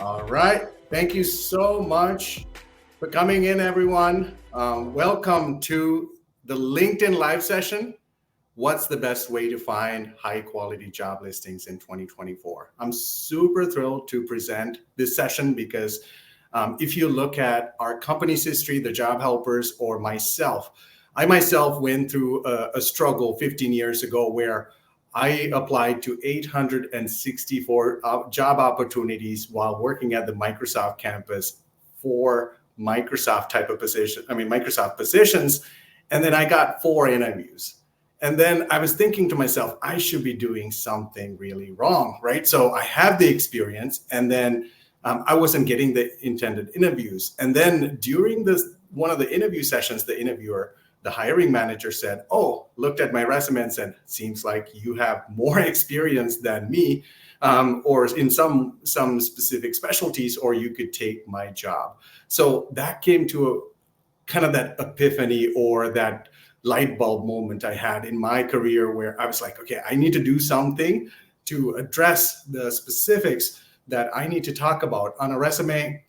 All right. Thank you so much for coming in, everyone. Welcome to the LinkedIn live session. What's the best way to find high quality job listings in 2024? I'm super thrilled to present this session because if you look at our company's history, the job helpers, or myself, I myself went through a struggle 15 years ago where I applied to 864 job opportunities while working at the Microsoft campus for Microsoft type of position. Microsoft positions. And then I got 4 interviews. And then I was thinking to myself, I should be doing something really wrong, right? So I have the experience, and then I wasn't getting the intended interviews. And then during one of the interview sessions, the hiring manager said, looked at my resume and said, seems like you have more experience than me, or in some specific specialties, or you could take my job. So that came to a kind of that epiphany or that light bulb moment I had in my career where I was like, okay, I need to do something to address the specifics that I need to talk about on a resume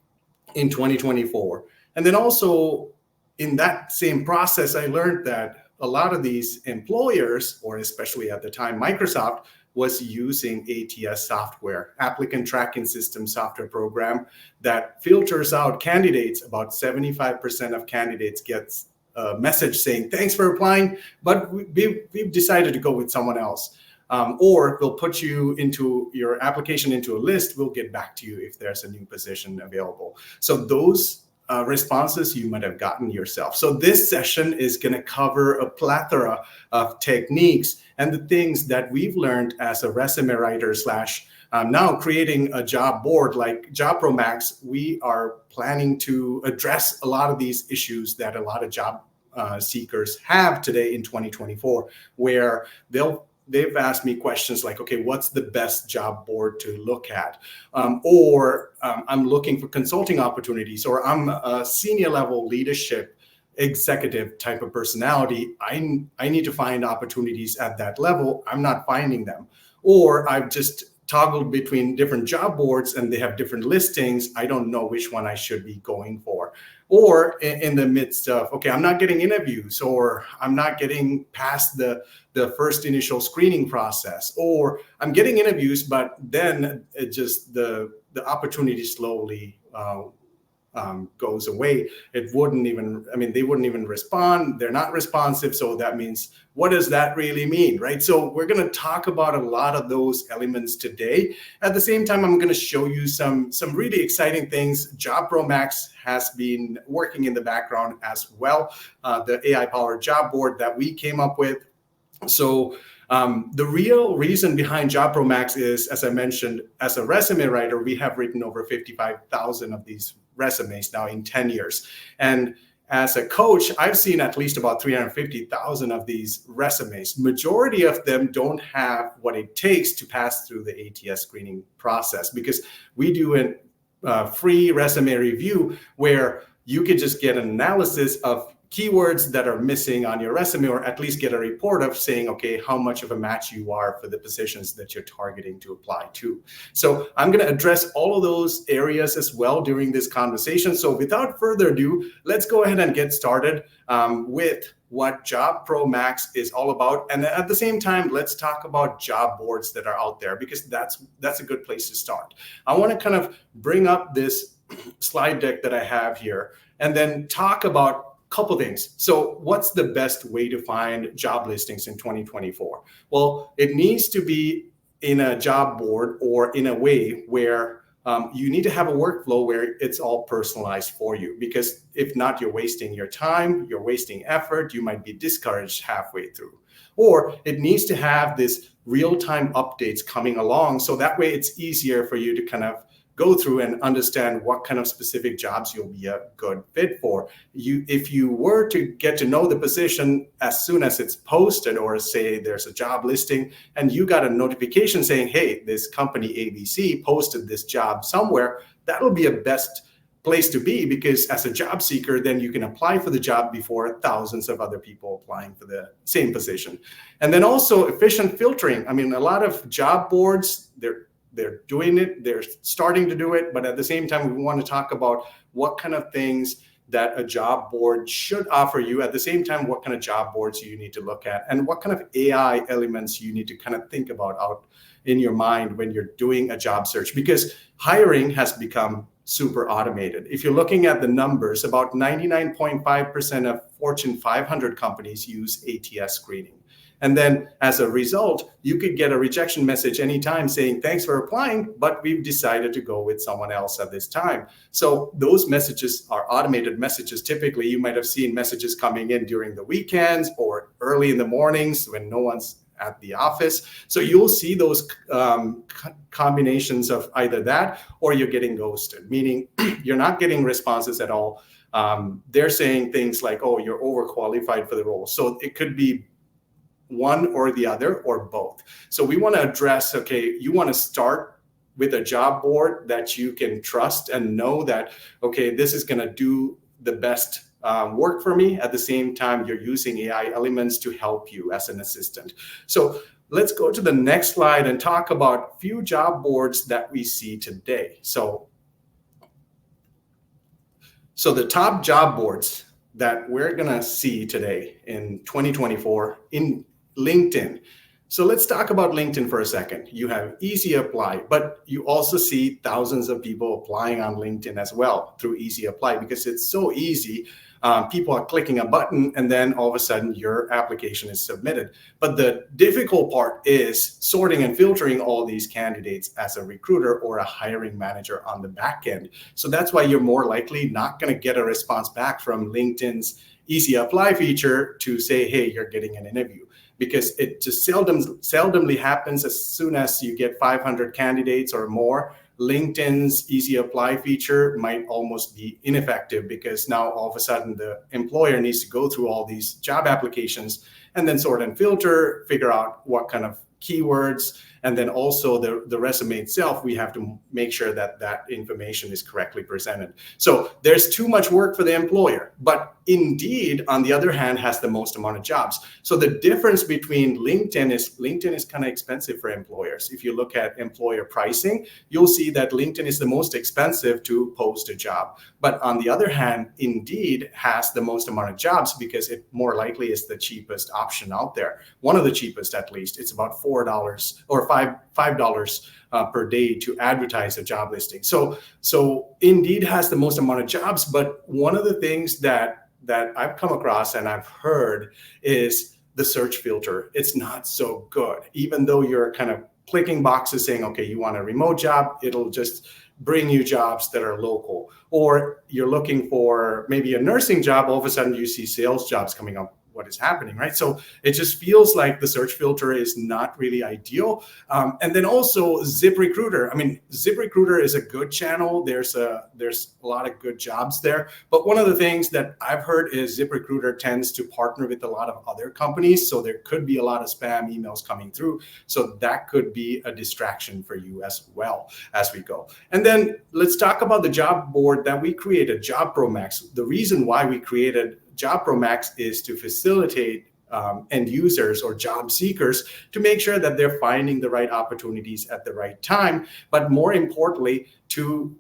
in 2024. And then also in that same process, I learned that a lot of these employers, or especially at the time, Microsoft, was using ATS software, applicant tracking system software program that filters out candidates. About 75% of candidates gets a message saying, thanks for applying, but we've decided to go with someone else. Or we'll put you into your application into a list. We'll get back to you if there's a new position available. So those responses you might have gotten yourself. So this session is going to cover a plethora of techniques and the things that we've learned as a resume writer / now creating a job board like JobProMax. We are planning to address a lot of these issues that a lot of job seekers have today in 2024, where they've asked me questions like, okay, what's the best job board to look at? Or I'm looking for consulting opportunities, or I'm a senior level leadership executive type of personality. I need to find opportunities at that level. I'm not finding them. Or I've just toggled between different job boards and they have different listings. I don't know which one I should be going for. Or in the midst of, okay, I'm not getting interviews, or I'm not getting past the first initial screening process, or I'm getting interviews, but then it just the opportunity slowly goes away. They wouldn't even respond. They're not responsive. So that means, what does that really mean, right? So we're going to talk about a lot of those elements today. At the same time, I'm going to show you some really exciting things. JobProMax has been working in the background as well. The AI-powered job board that we came up with. So the real reason behind JobProMax is, as I mentioned, as a resume writer, we have written over 55,000 of these resumes now in 10 years. And as a coach, I've seen at least about 350,000 of these resumes. Majority of them don't have what it takes to pass through the ATS screening process, because we do a free resume review where you could just get an analysis of keywords that are missing on your resume, or at least get a report of saying, okay, how much of a match you are for the positions that you're targeting to apply to. So I'm going to address all of those areas as well during this conversation. So without further ado, let's go ahead and get started with what JobProMax is all about. And at the same time, let's talk about job boards that are out there, because that's a good place to start. I want to kind of bring up this slide deck that I have here and then talk about couple things. So what's the best way to find job listings in 2024? Well, it needs to be in a job board or in a way where you need to have a workflow where it's all personalized for you, because if not, you're wasting your time, you're wasting effort, you might be discouraged halfway through. Or it needs to have this real-time updates coming along, so that way it's easier for you to kind of go through and understand what kind of specific jobs you'll be a good fit for. If you were to get to know the position as soon as it's posted, or say there's a job listing and you got a notification saying, hey, this company ABC posted this job somewhere, that'll be a best place to be, because as a job seeker, then you can apply for the job before thousands of other people applying for the same position. And then also efficient filtering. I mean, a lot of job boards, they're doing it, they're starting to do it, but at the same time, we want to talk about what kind of things that a job board should offer you. At the same time, what kind of job boards you need to look at, and what kind of AI elements you need to kind of think about out in your mind when you're doing a job search, because hiring has become super automated. If you're looking at the numbers, about 99.5% of Fortune 500 companies use ATS screening. And then as a result, you could get a rejection message anytime saying, thanks for applying, but we've decided to go with someone else at this time. So those messages are automated messages. Typically, you might have seen messages coming in during the weekends or early in the mornings when no one's at the office. So you'll see those combinations of either that or you're getting ghosted, meaning you're not getting responses at all. They're saying things like, oh, you're overqualified for the role. So it could be one or the other or both. So we want to address, okay, you want to start with a job board that you can trust and know that, okay, this is going to do the best work for me. At the same time, you're using AI elements to help you as an assistant. So let's go to the next slide and talk about a few job boards that we see today. So the top job boards that we're going to see today in 2024 in LinkedIn. So let's talk about LinkedIn for a second. You have Easy Apply, but you also see thousands of people applying on LinkedIn as well through Easy Apply because it's so easy. People are clicking a button and then all of a sudden your application is submitted. But the difficult part is sorting and filtering all these candidates as a recruiter or a hiring manager on the back end. So that's why you're more likely not going to get a response back from LinkedIn's Easy Apply feature to say, hey, you're getting an interview. Because it just seldomly happens as soon as you get 500 candidates or more. LinkedIn's Easy Apply feature might almost be ineffective because now all of a sudden the employer needs to go through all these job applications and then sort and filter, figure out what kind of keywords, and then also the resume itself, we have to make sure that that information is correctly presented. So there's too much work for the employer, but Indeed, on the other hand, has the most amount of jobs. So the difference between LinkedIn is kind of expensive for employers. If you look at employer pricing, you'll see that LinkedIn is the most expensive to post a job. But on the other hand, Indeed has the most amount of jobs because it more likely is the cheapest option out there. One of the cheapest, at least. It's about $4 or $5 per day to advertise a job listing. So Indeed has the most amount of jobs, but one of the things that I've come across and I've heard is the search filter. It's not so good. Even though you're kind of clicking boxes saying, okay, you want a remote job, it'll just bring you jobs that are local. Or you're looking for maybe a nursing job, all of a sudden you see sales jobs coming up. What is happening, right? So it just feels like the search filter is not really ideal. And then also ZipRecruiter. I mean, ZipRecruiter is a good channel. There's a lot of good jobs there. But one of the things that I've heard is ZipRecruiter tends to partner with a lot of other companies. So there could be a lot of spam emails coming through. So that could be a distraction for you as well as we go. And then let's talk about the job board that we created, JobProMax. The reason why we created JobProMax is to facilitate end users or job seekers to make sure that they're finding the right opportunities at the right time, but more importantly, to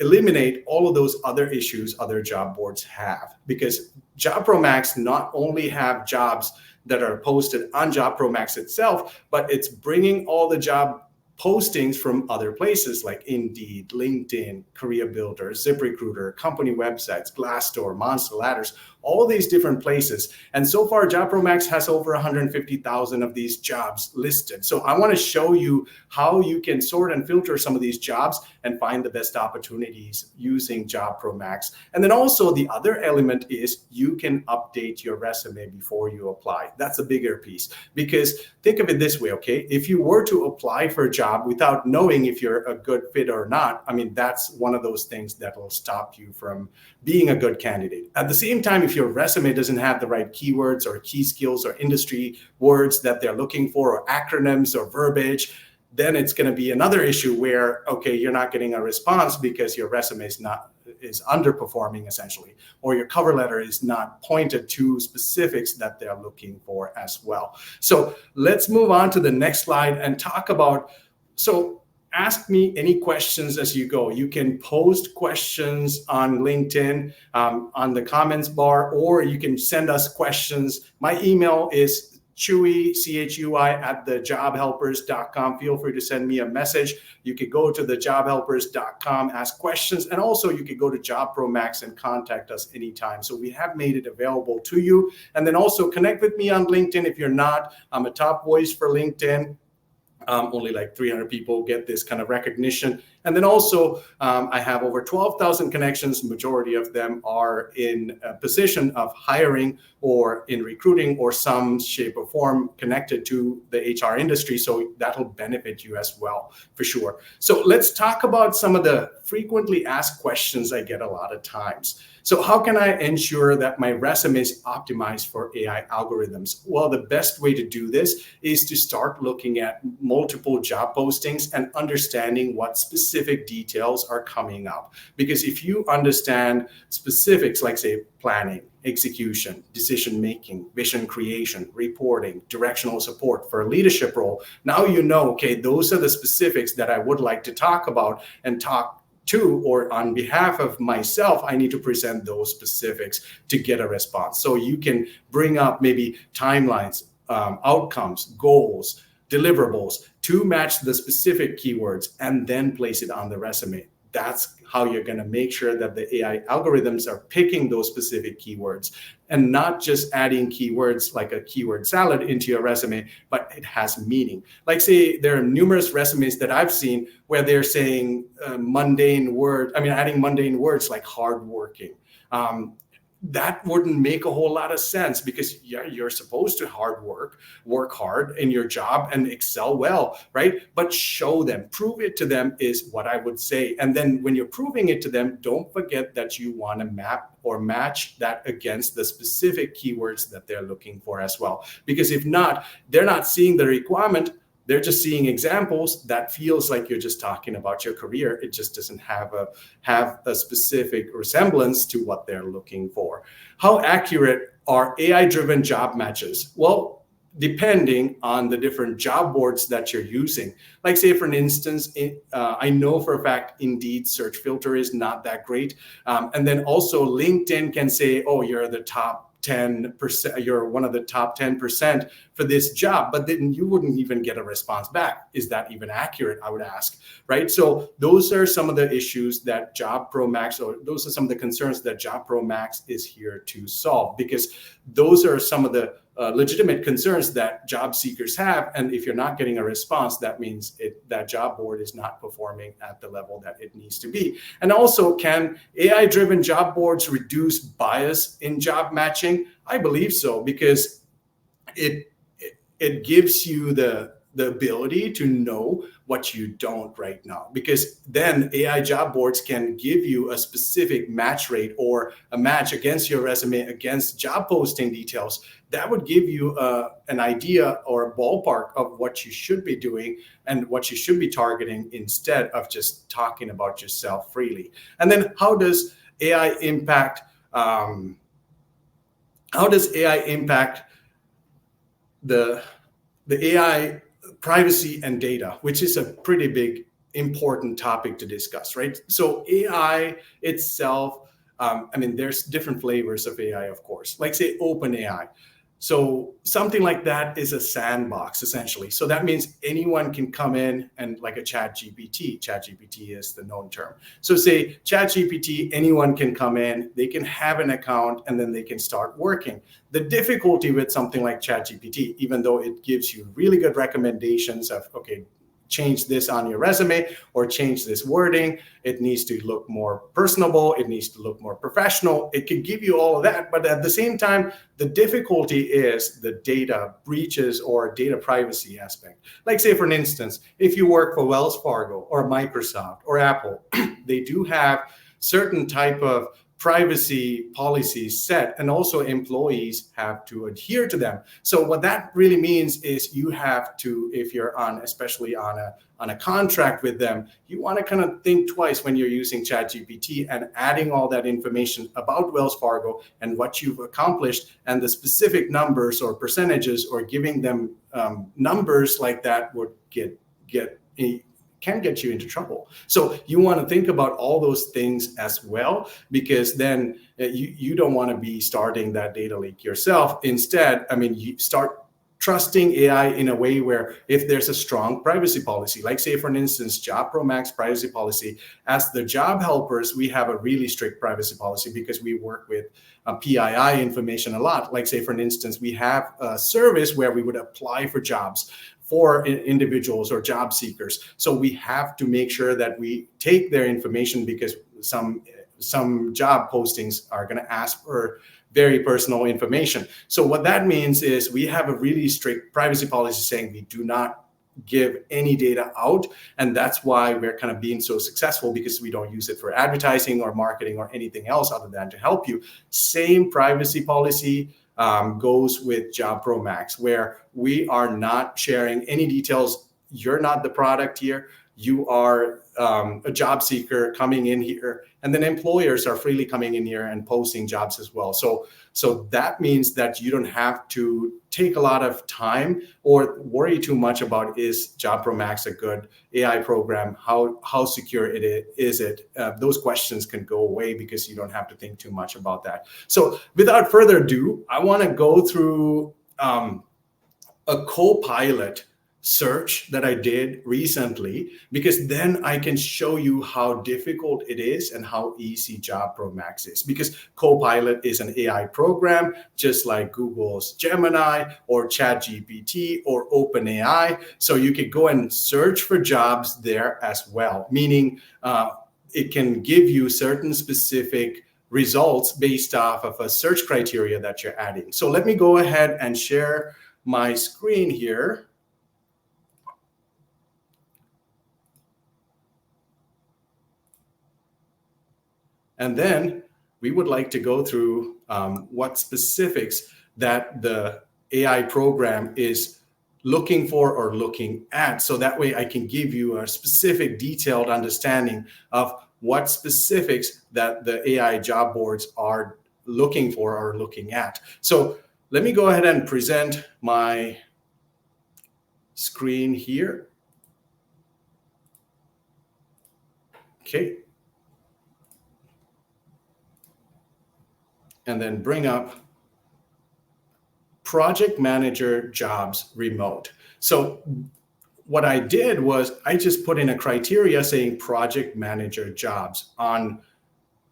eliminate all of those other issues other job boards have. Because JobProMax not only have jobs that are posted on JobProMax itself, but it's bringing all the job postings from other places like Indeed, LinkedIn, Career Builder, ZipRecruiter, company websites, Glassdoor, Monster Ladders, all these different places. And so far, JobProMax has over 150,000 of these jobs listed. So I want to show you how you can sort and filter some of these jobs and find the best opportunities using JobProMax. And then also the other element is you can update your resume before you apply. That's a bigger piece because think of it this way, okay? If you were to apply for a job without knowing if you're a good fit or not, I mean, that's one of those things that will stop you from being a good candidate. At the same time, if your resume doesn't have the right keywords or key skills or industry words that they're looking for, or acronyms or verbiage, then it's going to be another issue where, okay, you're not getting a response because your resume is underperforming essentially, or your cover letter is not pointed to specifics that they're looking for as well. So let's move on to the next slide and talk about, so ask me any questions as you go. You can post questions on LinkedIn on the comments bar, or you can send us questions. My email is Chuy, CHUI, at thejobhelpers.com. Feel free to send me a message. You could go to thejobhelpers.com, ask questions, and also you could go to JobProMax and contact us anytime. So we have made it available to you. And then also connect with me on LinkedIn if you're not. I'm a top voice for LinkedIn. Only like 300 people get this kind of recognition. And then also, I have over 12,000 connections. Majority of them are in a position of hiring or in recruiting or some shape or form connected to the HR industry. So that'll benefit you as well, for sure. So let's talk about some of the frequently asked questions I get a lot of times. So how can I ensure that my resume is optimized for AI algorithms? Well, the best way to do this is to start looking at multiple job postings and understanding what specific details are coming up. Because if you understand specifics like, say, planning, execution, decision-making, vision creation, reporting, directional support for a leadership role, now you know, okay, those are the specifics that I would like to talk about and talk to, or on behalf of myself, I need to present those specifics to get a response. So you can bring up maybe timelines, outcomes, goals, deliverables to match the specific keywords and then place it on the resume. That's how you're going to make sure that the AI algorithms are picking those specific keywords and not just adding keywords like a keyword salad into your resume, but it has meaning. Like, say, there are numerous resumes that I've seen where they're saying adding mundane words like hardworking. That wouldn't make a whole lot of sense, because you're supposed to work hard in your job and excel well, right? But show them, prove it to them is what I would say. And then when you're proving it to them, don't forget that you want to map or match that against the specific keywords that they're looking for as well. Because if not, they're not seeing the requirement. They're just seeing examples that feels like you're just talking about your career. It just doesn't have a specific resemblance to what they're looking for. How accurate are AI-driven job matches? Well, depending on the different job boards that you're using. Like, say, for an instance, I know for a fact Indeed search filter is not that great. And then also LinkedIn can say, oh, you're the top 10%, you're one of the top 10% for this job, but then you wouldn't even get a response back. Is that even accurate? I would ask, right? So those are some of the issues that JobProMax, or those are some of the concerns that JobProMax is here to solve, because those are some of the legitimate concerns that job seekers have. And if you're not getting a response, that means that job board is not performing at the level that it needs to be. And also, can AI-driven job boards reduce bias in job matching? I believe so, because it gives you the ability to know what you don't right now, because then AI job boards can give you a specific match rate or a match against your resume against job posting details. That would give you an idea or a ballpark of what you should be doing and what you should be targeting, instead of just talking about yourself freely. And then how does AI impact the AI privacy and data, which is a pretty big, important topic to discuss, right? So AI itself, there's different flavors of AI, of course, like, say, OpenAI. So something like that is a sandbox, essentially. So that means anyone can come in and, like a ChatGPT is the known term. So say ChatGPT, anyone can come in, they can have an account, and then they can start working. The difficulty with something like ChatGPT, even though it gives you really good recommendations of, okay, change this on your resume or change this wording, it needs to look more personable, it needs to look more professional. It can give you all of that, but at the same time, the difficulty is the data breaches or data privacy aspect. Like, say, for an instance, if you work for Wells Fargo or Microsoft or Apple, they do have certain type of privacy policies set, and also employees have to adhere to them. So what that really means is you have to, if you're especially on a contract with them, you want to kind of think twice when you're using ChatGPT and adding all that information about Wells Fargo and what you've accomplished and the specific numbers or percentages, or giving them numbers like that would can get you into trouble. So you want to think about all those things as well, because then you don't want to be starting that data leak yourself. Instead, you start trusting AI in a way where if there's a strong privacy policy, like say for instance, JobProMax privacy policy, as the job helpers, we have a really strict privacy policy because we work with PII information a lot. Like say for instance, we have a service where we would apply for jobs for individuals or job seekers. So we have to make sure that we take their information, because some job postings are going to ask for very personal information. So what that means is we have a really strict privacy policy saying we do not give any data out. And that's why we're kind of being so successful, because we don't use it for advertising or marketing or anything else other than to help you. Same privacy policy goes with JobProMax, where we are not sharing any details. You're not the product here. You are a job seeker coming in here, and then employers are freely coming in here and posting jobs as well. So that means that you don't have to take a lot of time or worry too much about, is JobProMax a good AI program? How secure is it? Those questions can go away because you don't have to think too much about that. So without further ado, I want to go through a Copilot search that I did recently, because then I can show you how difficult it is and how easy JobProMax is. Because Copilot is an AI program, just like Google's Gemini or ChatGPT or OpenAI. So you could go and search for jobs there as well, meaning it can give you certain specific results based off of a search criteria that you're adding. So let me go ahead and share my screen here. And then we would like to go through what specifics that the AI program is looking for or looking at. So that way I can give you a specific detailed understanding of what specifics that the AI job boards are looking for or looking at. So let me go ahead and present my screen here. Okay. And then bring up project manager jobs remote. So what I did was I just put in a criteria saying project manager jobs on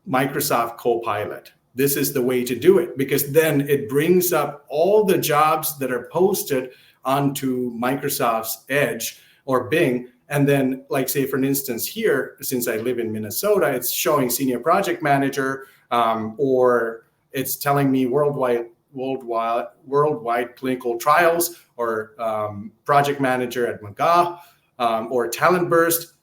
Microsoft Copilot. This is the way to do it, because then it brings up all the jobs that are posted onto Microsoft's Edge or Bing. And then, like say for instance here, since I live in Minnesota, it's showing senior project manager, or it's telling me worldwide clinical trials, or project manager at McGaw, or Talent Burst.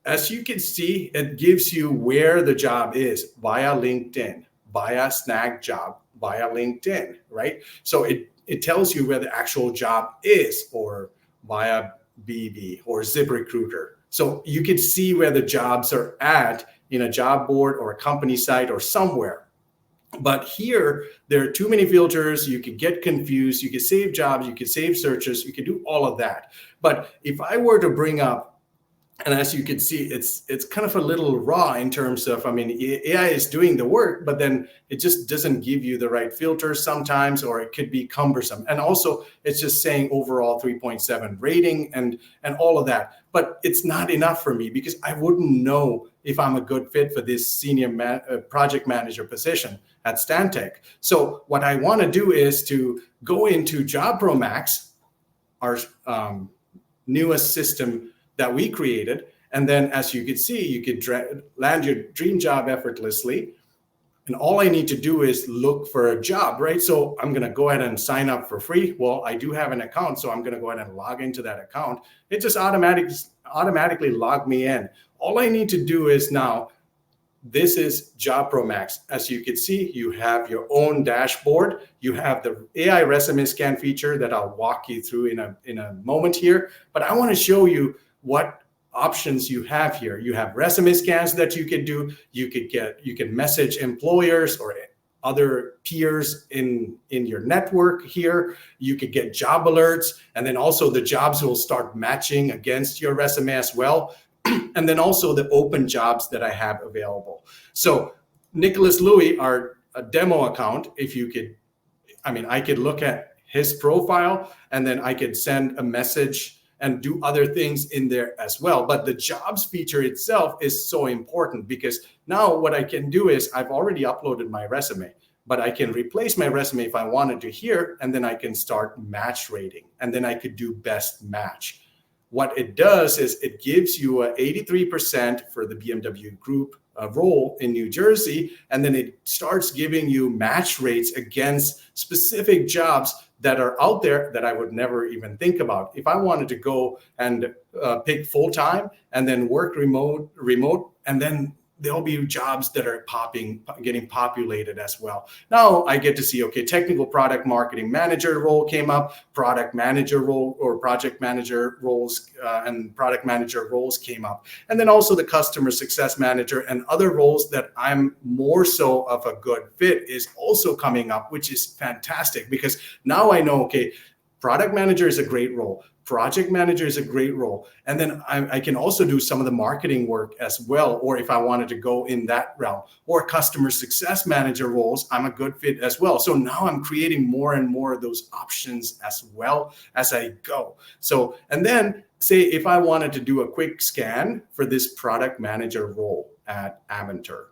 As you can see, it gives you where the job is via LinkedIn, via Snag Job, via LinkedIn, right? So it tells you where the actual job is, or via BB or ZipRecruiter. So you can see where the jobs are at in a job board or a company site or somewhere. But here, there are too many filters. You could get confused. You could save jobs. You could save searches. You could do all of that. But if I were to bring up, and as you can see, it's kind of a little raw in terms of, AI is doing the work, but then it just doesn't give you the right filters sometimes, or it could be cumbersome. And also, it's just saying overall 3.7 rating and all of that. But it's not enough for me, because I wouldn't know if I'm a good fit for this senior project manager position at Stantec. So what I want to do is to go into JobProMax, our newest system that we created. And then as you can see, you could land your dream job effortlessly. And all I need to do is look for a job, right? So I'm going to go ahead and sign up for free. Well, I do have an account, so I'm going to go ahead and log into that account. It just automatically logged me in. All I need to do is now, this is JobProMax. As you can see, you have your own dashboard. You have the AI resume scan feature that I'll walk you through in a moment here. But I want to show you what options you have here. You have resume scans that you could do. You can message employers or other peers in your network here. You could get job alerts, and then also the jobs will start matching against your resume as well. and then also the open jobs that I have available. So Nicholas Louis, our demo account, if you could, I could look at his profile and then I could send a message and do other things in there as well. But the jobs feature itself is so important, because now what I can do is I've already uploaded my resume, but I can replace my resume if I wanted to here, and then I can start match rating, and then I could do best match. What it does is it gives you a 83% for the BMW Group role in New Jersey, and then it starts giving you match rates against specific jobs that are out there that I would never even think about. If I wanted to go and pick full-time and then work remote, and then there'll be jobs that are getting populated as well. Now I get to see, okay, technical product marketing manager role came up, product manager role or project manager roles and product manager roles came up. And then also the customer success manager and other roles that I'm more so of a good fit is also coming up, which is fantastic, because now I know, okay, product manager is a great role. Project manager is a great role. And then I can also do some of the marketing work as well, or if I wanted to go in that realm, or customer success manager roles, I'm a good fit as well. So now I'm creating more and more of those options as well as I go. So, and then say if I wanted to do a quick scan for this product manager role at Avantor,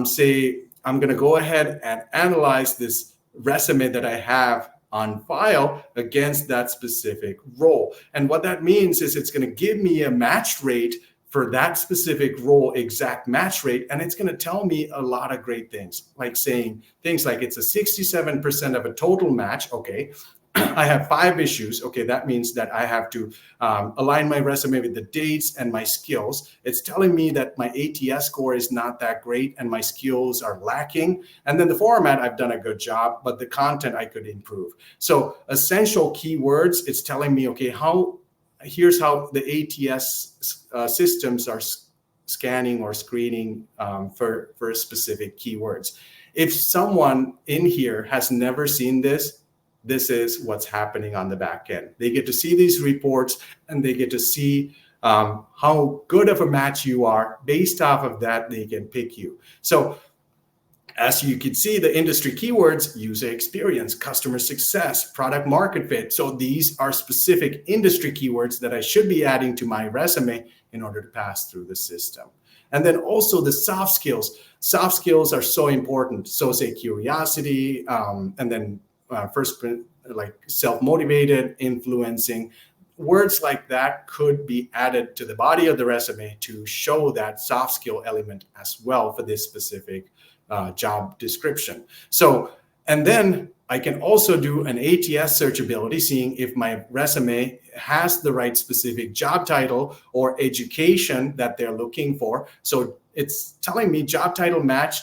say I'm going to go ahead and analyze this resume that I have on file against that specific role. And what that means is it's going to give me a match rate for that specific role, exact match rate. And it's going to tell me a lot of great things, like saying things like it's a 67% of a total match. Okay. I have 5 issues. Okay, that means that I have to align my resume with the dates and my skills. It's telling me that my ATS score is not that great and my skills are lacking. And then the format, I've done a good job, but the content I could improve. So essential keywords, it's telling me, okay, here's how the ATS systems are scanning or screening for specific keywords. If someone in here has never seen this is what's happening on the back end. They get to see these reports and they get to see how good of a match you are. Based off of that, they can pick you. So as you can see, the industry keywords: user experience, customer success, product market fit. So these are specific industry keywords that I should be adding to my resume in order to pass through the system. And then also the soft skills. Soft skills are so important. So say curiosity, and then first, like self-motivated, influencing. Words like that could be added to the body of the resume to show that soft skill element as well for this specific job description. So, and then I can also do an ATS searchability, seeing if my resume has the right specific job title or education that they're looking for. So it's telling me job title match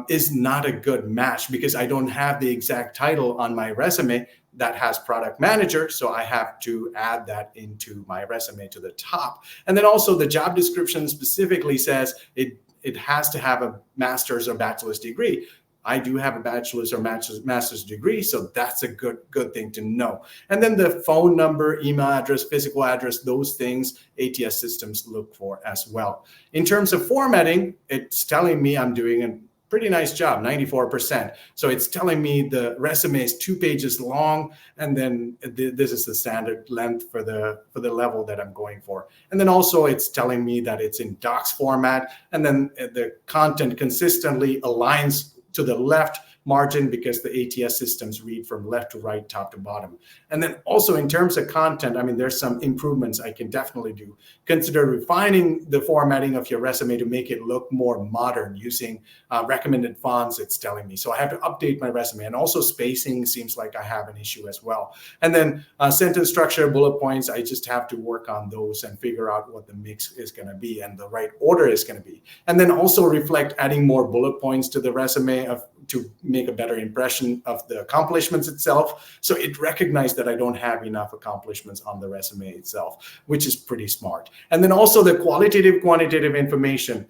is not a good match because I don't have the exact title on my resume that has product manager. So I have to add that into my resume to the top. And then also the job description specifically says it has to have a master's or bachelor's degree. I do have a bachelor's or master's degree, so that's a good thing to know. And then the phone number, email address, physical address, those things ATS systems look for as well. In terms of formatting, it's telling me I'm doing a pretty nice job, 94%. So it's telling me the resume is 2 pages long, and then this is the standard length for the level that I'm going for. And then also it's telling me that it's in docs format, and then the content consistently aligns to the left margin because the ATS systems read from left to right, top to bottom. And then also in terms of content, I mean, there's some improvements I can definitely do. Consider refining the formatting of your resume to make it look more modern using recommended fonts, it's telling me. So I have to update my resume. And also spacing seems like I have an issue as well. And then sentence structure, bullet points, I just have to work on those and figure out what the mix is going to be and the right order is going to be. And then also reflect adding more bullet points to the resume to make a better impression of the accomplishments itself. So it recognized that I don't have enough accomplishments on the resume itself, which is pretty smart. And then also the qualitative, quantitative information.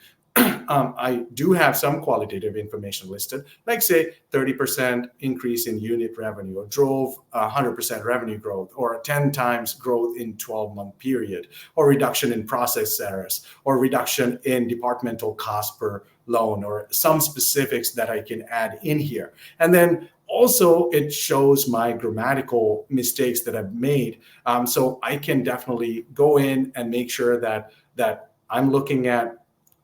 I do have some qualitative information listed, like say 30% increase in unit revenue, or drove 100% revenue growth, or 10 times growth in 12-month period, or reduction in process errors, or reduction in departmental cost per loan, or some specifics that I can add in here. And then also it shows my grammatical mistakes that I've made. So I can definitely go in and make sure that I'm looking at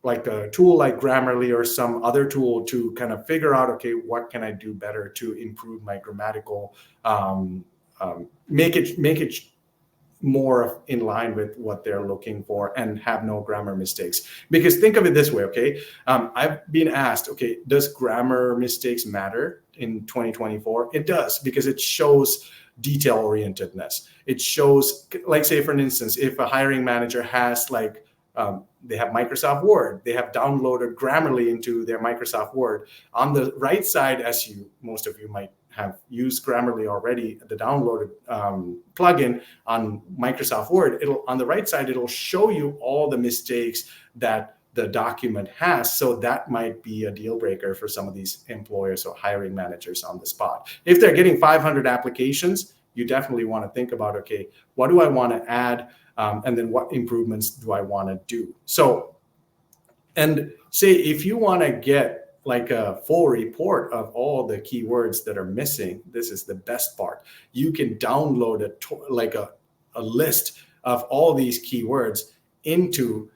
like a tool like Grammarly or some other tool to kind of figure out, okay, what can I do better to improve my grammatical, make it more in line with what they're looking for and have no grammar mistakes. Because think of it this way, okay? I've been asked, okay, does grammar mistakes matter in 2024? It does, because it shows detail orientedness. It shows, like say for instance, if a hiring manager has like, they have Microsoft Word, they have downloaded Grammarly into their Microsoft Word. On the right side, as most of you might have used Grammarly already, the downloaded plugin on Microsoft Word, on the right side, it'll show you all the mistakes that the document has. So that might be a deal breaker for some of these employers or hiring managers on the spot. If they're getting 500 applications, you definitely want to think about, okay, what do I want to add? And then what improvements do I want to do? So, and say if you want to get like a full report of all the keywords that are missing, this is the best part. You can download a list of all these keywords into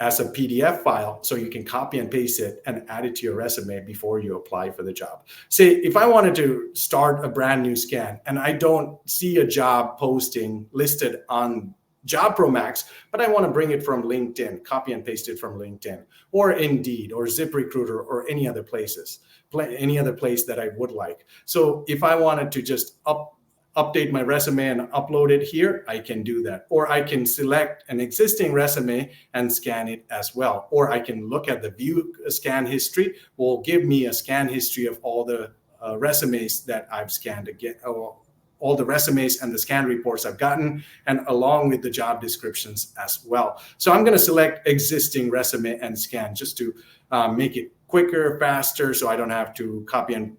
as a PDF file, so you can copy and paste it and add it to your resume before you apply for the job. Say if I wanted to start a brand new scan and I don't see a job posting listed on JobProMax, but I want to bring it from LinkedIn, copy and paste it from LinkedIn or Indeed or ZipRecruiter or any other place that I would like. So if I wanted to just update my resume and upload it here, I can do that. Or I can select an existing resume and scan it as well. Or I can look at the view scan history, will give me a scan history of all the resumes that I've scanned again, all the resumes and the scan reports I've gotten, and along with the job descriptions as well. So I'm going to select existing resume and scan just to make it quicker, faster, so I don't have to copy and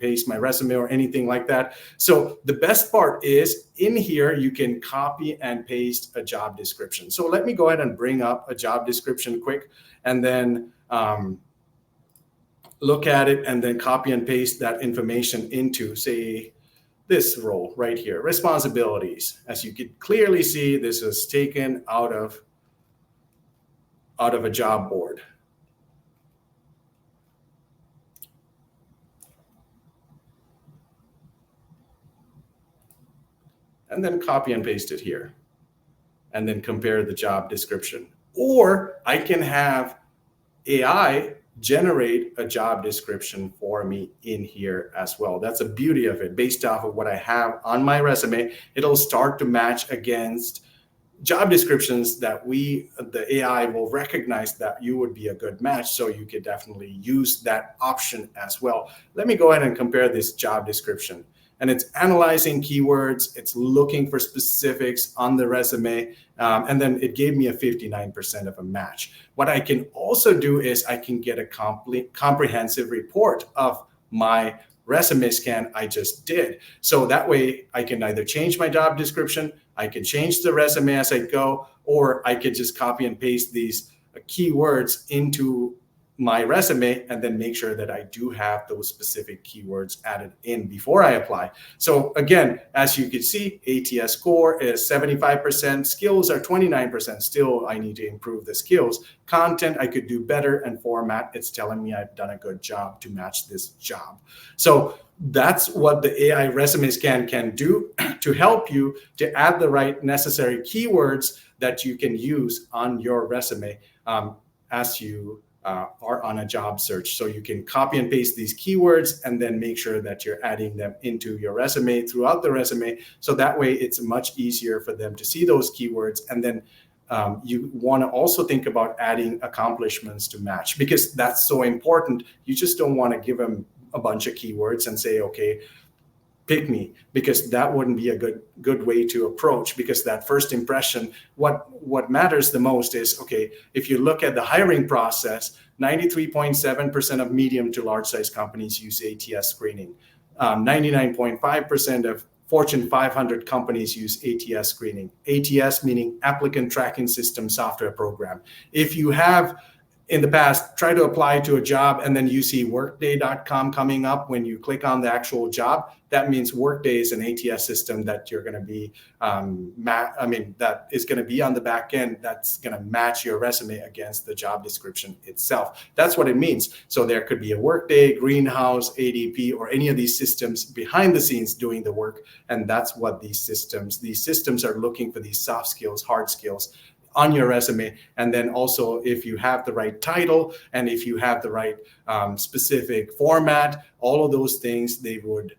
paste my resume or anything like that. So the best part is in here, you can copy and paste a job description. So let me go ahead and bring up a job description quick, and then look at it and then copy and paste that information into, say, this role right here, responsibilities. As you can clearly see, this is taken out of a job board. And then copy and paste it here, and then compare the job description. Or I can have AI generate a job description for me in here as well. That's the beauty of it. Based off of what I have on my resume, it'll start to match against job descriptions that the AI will recognize that you would be a good match. So you could definitely use that option as well. Let me go ahead and compare this job description. And it's analyzing keywords, it's looking for specifics on the resume, and then it gave me a 59% of a match. What I can also do is I can get a comprehensive report of my resume scan I just did. So that way I can either change my job description, I can change the resume as I go, or I could just copy and paste these keywords into my resume and then make sure that I do have those specific keywords added in before I apply. So again, as you can see, ATS score is 75%, skills are 29%. Still, I need to improve the skills. Content, I could do better, and format, it's telling me I've done a good job to match this job. So that's what the AI resume scan can do to help you to add the right necessary keywords that you can use on your resume as you are on a job search. So you can copy and paste these keywords and then make sure that you're adding them into your resume throughout the resume. So that way it's much easier for them to see those keywords. And then you want to also think about adding accomplishments to match, because that's so important. You just don't want to give them a bunch of keywords and say, okay, pick me, because that wouldn't be a good way to approach, because that first impression, what matters the most is, okay, if you look at the hiring process, 93.7% of medium to large size companies use ATS screening. 99.5% of Fortune 500 companies use ATS screening. ATS meaning applicant tracking system software program. If you have in the past try to apply to a job and then you see workday.com coming up when you click on the actual job, that means Workday is an ATS system that you're going to be that is going to be on the back end, that's going to match your resume against the job description itself. That's what it means. So there could be a Workday, Greenhouse, ADP, or any of these systems behind the scenes doing the work, and that's what these systems are looking for, these soft skills, hard skills on your resume. And then also, if you have the right title and if you have the right specific format, all of those things they would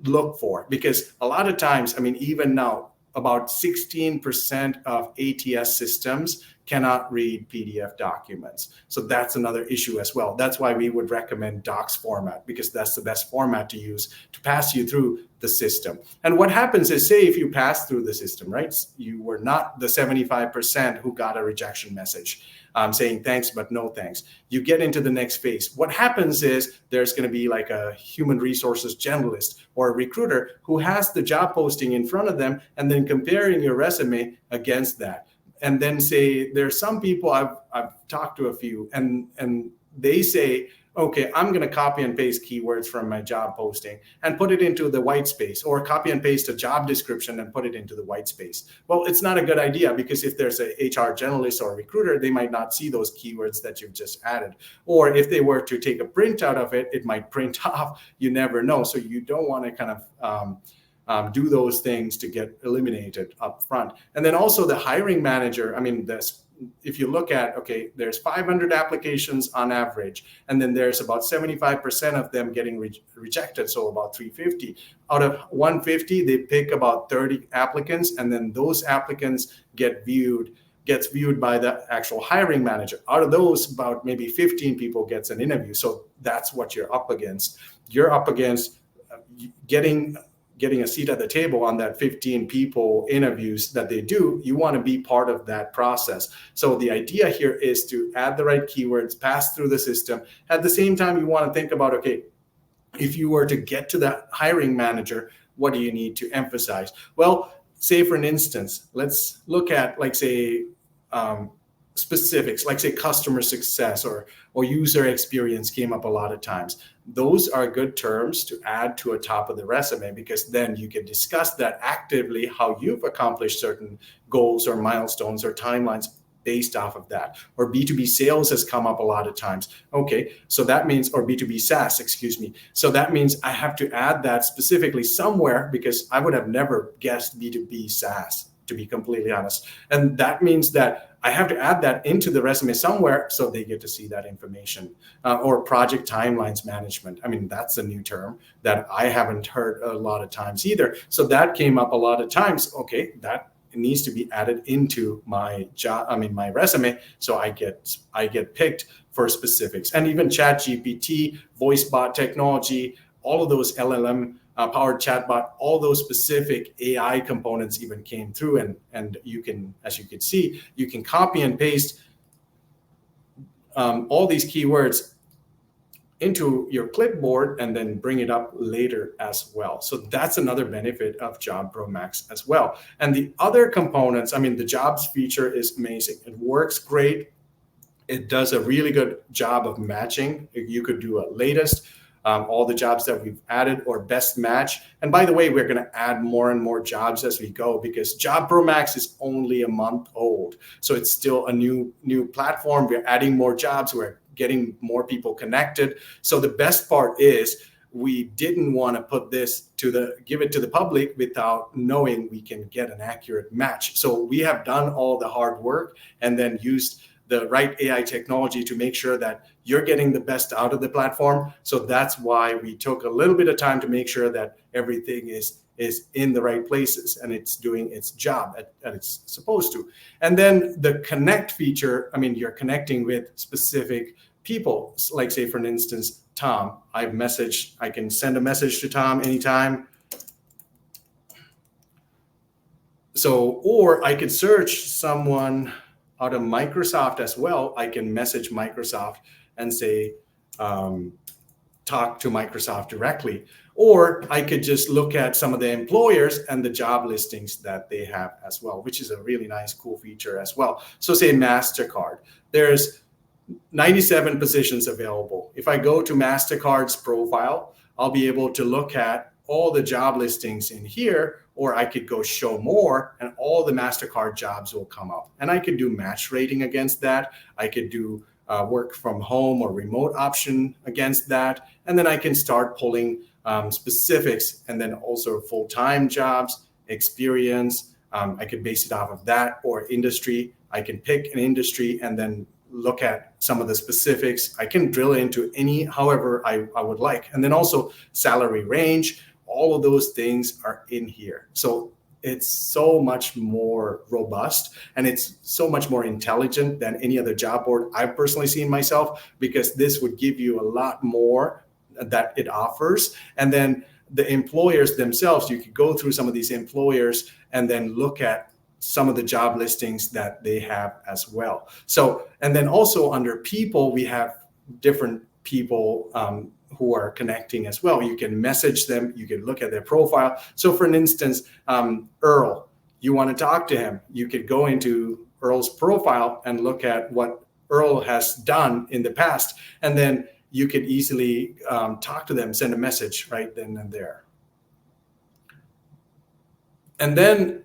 look for. Because a lot of times, even now, about 16% of ATS systems cannot read PDF documents. So that's another issue as well. That's why we would recommend docs format, because that's the best format to use to pass you through the system. And what happens is, say if you pass through the system, right? You were not the 75% who got a rejection message saying thanks, but no thanks. You get into the next phase. What happens is there's going to be like a human resources generalist or a recruiter who has the job posting in front of them and then comparing your resume against that. And then say, there's some people I've talked to a few, and they say, okay, I'm going to copy and paste keywords from my job posting and put it into the white space, or copy and paste a job description and put it into the white space. Well, it's not a good idea, because if there's a HR generalist or a recruiter, they might not see those keywords that you've just added. Or if they were to take a printout of it, it might print off. You never know. So you don't want to kind of do those things to get eliminated up front. And then also the hiring manager, if you look at, okay, there's 500 applications on average, and then there's about 75% of them getting rejected, so about 350. Out of 150, they pick about 30 applicants, and then those applicants gets viewed by the actual hiring manager. Out of those, about maybe 15 people gets an interview. So that's what you're up against. You're up against getting a seat at the table on that 15 people interviews that they do. You want to be part of that process. So the idea here is to add the right keywords, pass through the system. At the same time, you want to think about, okay, if you were to get to that hiring manager, what do you need to emphasize? Well, say for an instance, let's look at specifics, like say customer success or user experience came up a lot of times. Those are good terms to add to a top of the resume, because then you can discuss that actively, how you've accomplished certain goals or milestones or timelines based off of that. Or B2B sales has come up a lot of times. Okay, so that means, or B2B SaaS, excuse me. So that means I have to add that specifically somewhere, because I would have never guessed B2B SaaS, to be completely honest. And that means that I have to add that into the resume somewhere so they get to see that information. Or project timelines management. That's a new term that I haven't heard a lot of times either. So that came up a lot of times. Okay, that needs to be added into my my resume, so I get picked for specifics. And even ChatGPT, voice bot technology, all of those LLM powered chatbot, all those specific AI components even came through, and you can, as you can see, you can copy and paste all these keywords into your clipboard and then bring it up later as well. So that's another benefit of JobProMax as well. And the other components, the jobs feature is amazing. It works great. It does a really good job of matching. You could do a latest, all the jobs that we've added, or best match. And by the way, we're going to add more and more jobs as we go, because JobProMax is only a month old. So it's still a new platform. We're adding more jobs. We're getting more people connected. So the best part is we didn't want to give it to the public without knowing we can get an accurate match. So we have done all the hard work and then used the right AI technology to make sure that you're getting the best out of the platform. So that's why we took a little bit of time to make sure that everything is in the right places and it's doing its job that it's supposed to. And then the connect feature, you're connecting with specific people. Like say, for instance, Tom, I can send a message to Tom anytime. or I could search someone out of Microsoft as well. I can message Microsoft and say, talk to Microsoft directly. Or I could just look at some of the employers and the job listings that they have as well, which is a really nice, cool feature as well. So say MasterCard, there's 97 positions available. If I go to MasterCard's profile, I'll be able to look at all the job listings in here, or I could go show more and all the MasterCard jobs will come up. And I could do match rating against that. I could do work from home or remote option against that. And then I can start pulling specifics, and then also full-time jobs, experience. I could base it off of that, or industry. I can pick an industry and then look at some of the specifics. I can drill into any, however I would like. And then also salary range, all of those things are in here. So it's so much more robust, and it's so much more intelligent than any other job board I've personally seen myself, because this would give you a lot more that it offers. And then the employers themselves, you could go through some of these employers and then look at some of the job listings that they have as well. So, and then also under people, we have different people who are connecting as well. You can message them, you can look at their profile. So for an instance, Earl, you want to talk to him, you could go into Earl's profile and look at what Earl has done in the past. And then you could easily talk to them, send a message right then and there. And then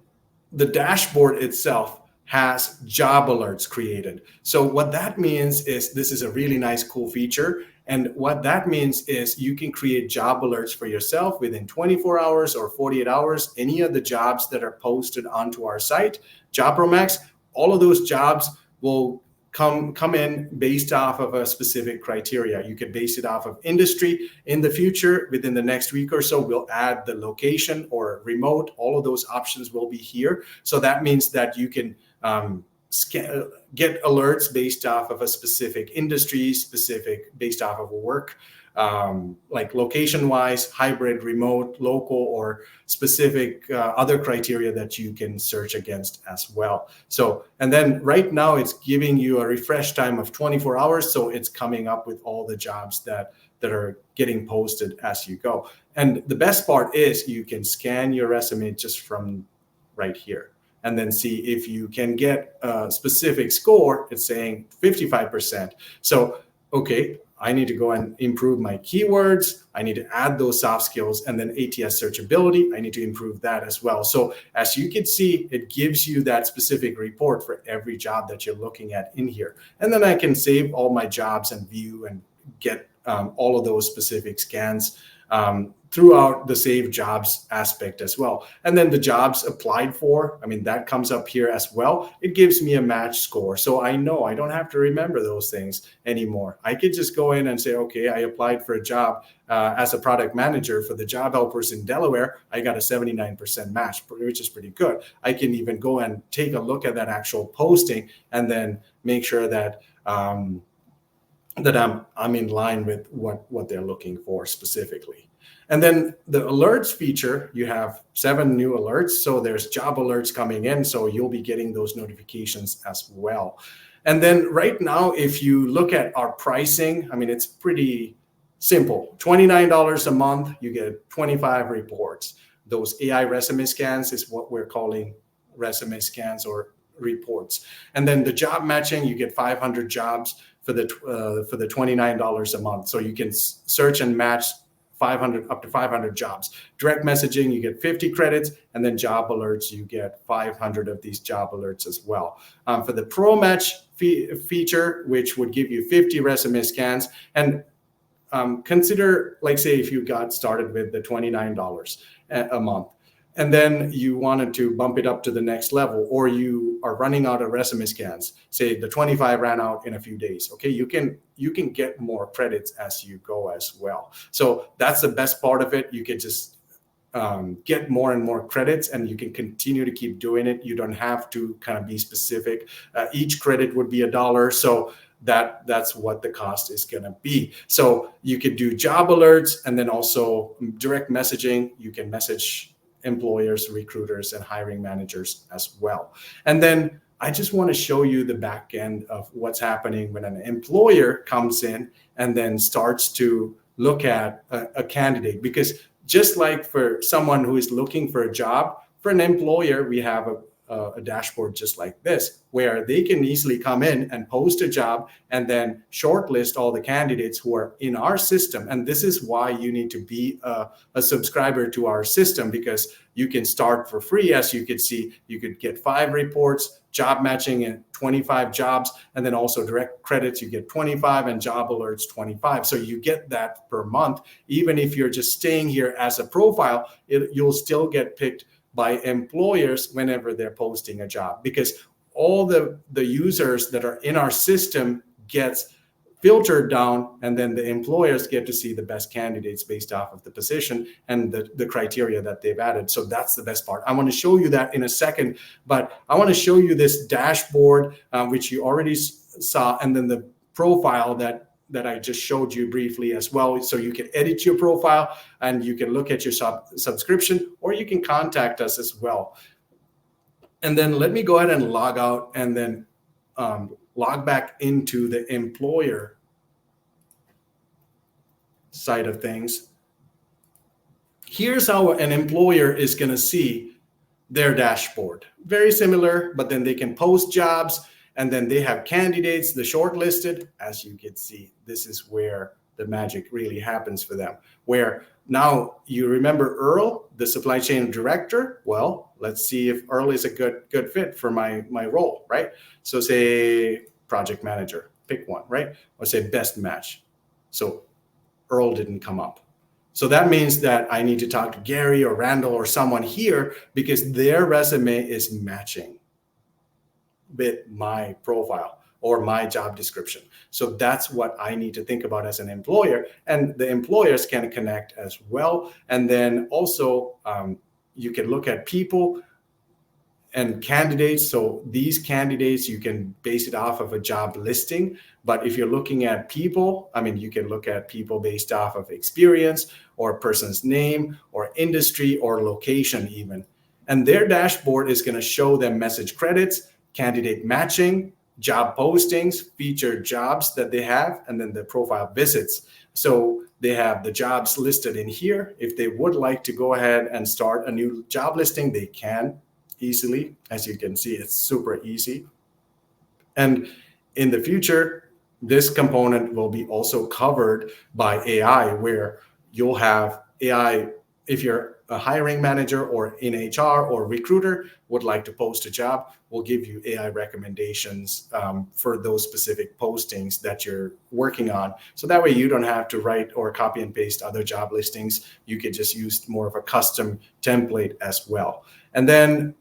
the dashboard itself has job alerts created. So what that means is, this is a really nice, cool feature. And what that means is you can create job alerts for yourself within 24 hours or 48 hours. Any of the jobs that are posted onto our site, JobProMax, all of those jobs will come in based off of a specific criteria. You could base it off of industry. In the future, within the next week or so, we'll add the location or remote. All of those options will be here. So that means that you can get alerts based off of a specific industry, based off of work, like location-wise, hybrid, remote, local, or specific other criteria that you can search against as well. So, and then right now it's giving you a refresh time of 24 hours. So it's coming up with all the jobs that are getting posted as you go. And the best part is you can scan your resume just from right here, and then see if you can get a specific score. It's saying 55%. So, okay, I need to go and improve my keywords. I need to add those soft skills, and then ATS searchability, I need to improve that as well. So as you can see, it gives you that specific report for every job that you're looking at in here. And then I can save all my jobs and view and get all of those specific scans throughout the save jobs aspect as well. And then the jobs applied for, I mean, that comes up here as well. It gives me a match score. So I know I don't have to remember those things anymore. I could just go in and say, okay, I applied for a job as a product manager for the job helpers in Delaware. I got a 79% match, which is pretty good. I can even go and take a look at that actual posting and then make sure that that I'm in line with what they're looking for specifically. And then the alerts feature, you have 7 new alerts. So there's job alerts coming in. So you'll be getting those notifications as well. And then right now, if you look at our pricing, I mean, it's pretty simple. $29 a month, you get 25 reports. Those AI resume scans is what we're calling resume scans or reports. And then the job matching, you get 500 jobs for the $29 a month. So you can search and match 500 up to 500 jobs. Direct messaging, you get 50 credits, and then job alerts, you get 500 of these job alerts as well. For the Pro Match feature, which would give you 50 resume scans, and consider, like, say, if you got started with the $29 a month, and then you wanted to bump it up to the next level, or you are running out of resume scans, say the 25 ran out in a few days. Okay, you can get more credits as you go as well. So that's the best part of it. You can just get more and more credits, and you can continue to keep doing it. You don't have to kind of be specific. Each credit would be $1. So that's what the cost is going to be. So you could do job alerts, and then also direct messaging. You can message employers, recruiters, and hiring managers as well. And then I just want to show you the back end of what's happening when an employer comes in and then starts to look at a candidate. Because just like for someone who is looking for a job, for an employer, we have a dashboard just like this, where they can easily come in and post a job and then shortlist all the candidates who are in our system. And this is why you need to be a subscriber to our system, because you can start for free. As you could see, you could get 5 reports, job matching and 25 jobs, and then also direct credits, you get 25, and job alerts 25. So you get that per month. Even if you're just staying here as a profile, you'll still get picked by employers whenever they're posting a job, because all the users that are in our system gets filtered down, and then the employers get to see the best candidates based off of the position and the criteria that they've added. So that's the best part. I want to show you that in a second, but I want to show you this dashboard, which you already saw, and then the profile that I just showed you briefly as well. So you can edit your profile and you can look at your subscription, or you can contact us as well. And then let me go ahead and log out and then log back into the employer side of things. Here's how an employer is going to see their dashboard. Very similar, but then they can post jobs, and then they have candidates, the shortlisted. As you can see, this is where the magic really happens for them. Where now you remember Earl, the supply chain director. Well, let's see if Earl is a good fit for my role, right? So say project manager, pick one, right? Or say best match. So Earl didn't come up. So that means that I need to talk to Gary or Randall or someone here, because their resume is matching with my profile or my job description. So that's what I need to think about as an employer, and the employers can connect as well. And then also you can look at people and candidates. So these candidates, you can base it off of a job listing. But if you're looking at people, I mean, you can look at people based off of experience or a person's name or industry or location even. And their dashboard is going to show them message credits, candidate matching, job postings, featured jobs that they have, and then the profile visits. So they have the jobs listed in here. If they would like to go ahead and start a new job listing, they can easily. As you can see, it's super easy. And in the future, this component will be also covered by AI, where you'll have AI. If you're a hiring manager or in HR or recruiter would like to post a job, we'll give you AI recommendations for those specific postings that you're working on. So that way you don't have to write or copy and paste other job listings. You could just use more of a custom template as well. And then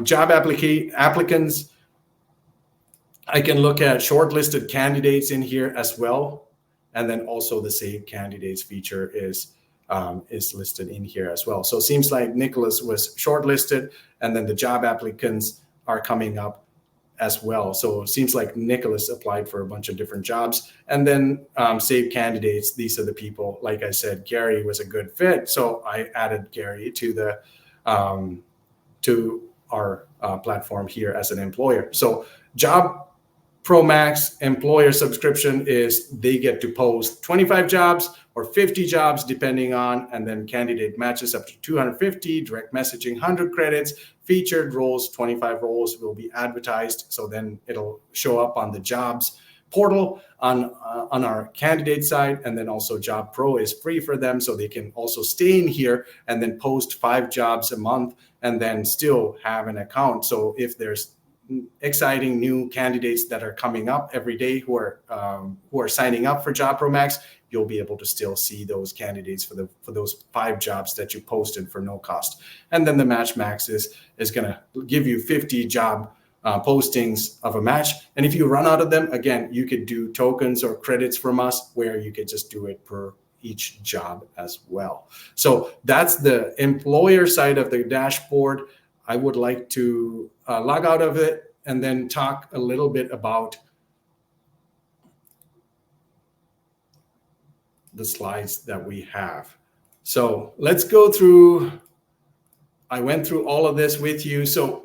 job applicants, I can look at shortlisted candidates in here as well. And then also the Save Candidates feature is listed in here as well. So it seems like Nicholas was shortlisted, and then the job applicants are coming up as well. So it seems like Nicholas applied for a bunch of different jobs. And then Save Candidates, these are the people. Like I said, Gary was a good fit, so I added Gary to the to our platform here as an employer. So JobProMax employer subscription is they get to post 25 jobs or 50 jobs depending on, and then candidate matches up to 250, direct messaging 100 credits, featured roles 25 roles will be advertised. So then it'll show up on the jobs portal on our candidate side, and then also Job Pro is free for them, so they can also stay in here and then post 5 jobs a month and then still have an account. So if there's exciting new candidates that are coming up every day who are signing up for JobProMax, you'll be able to still see those candidates for those 5 jobs that you posted for no cost. And then the Match Max is going to give you 50 job postings of a match. And if you run out of them, again, you could do tokens or credits from us, where you could just do it per each job as well. So that's the employer side of the dashboard. I would like to log out of it and then talk a little bit about the slides that we have. So let's go through I went through all of this with you. So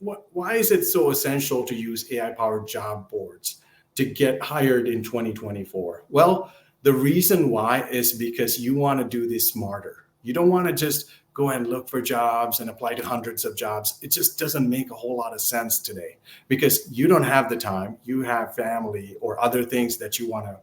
why is it so essential to use AI-powered job boards to get hired in 2024? Well, the reason why is because you want to do this smarter. You don't want to just go and look for jobs and apply to hundreds of jobs. It just doesn't make a whole lot of sense today because you don't have the time. You have family or other things that you want to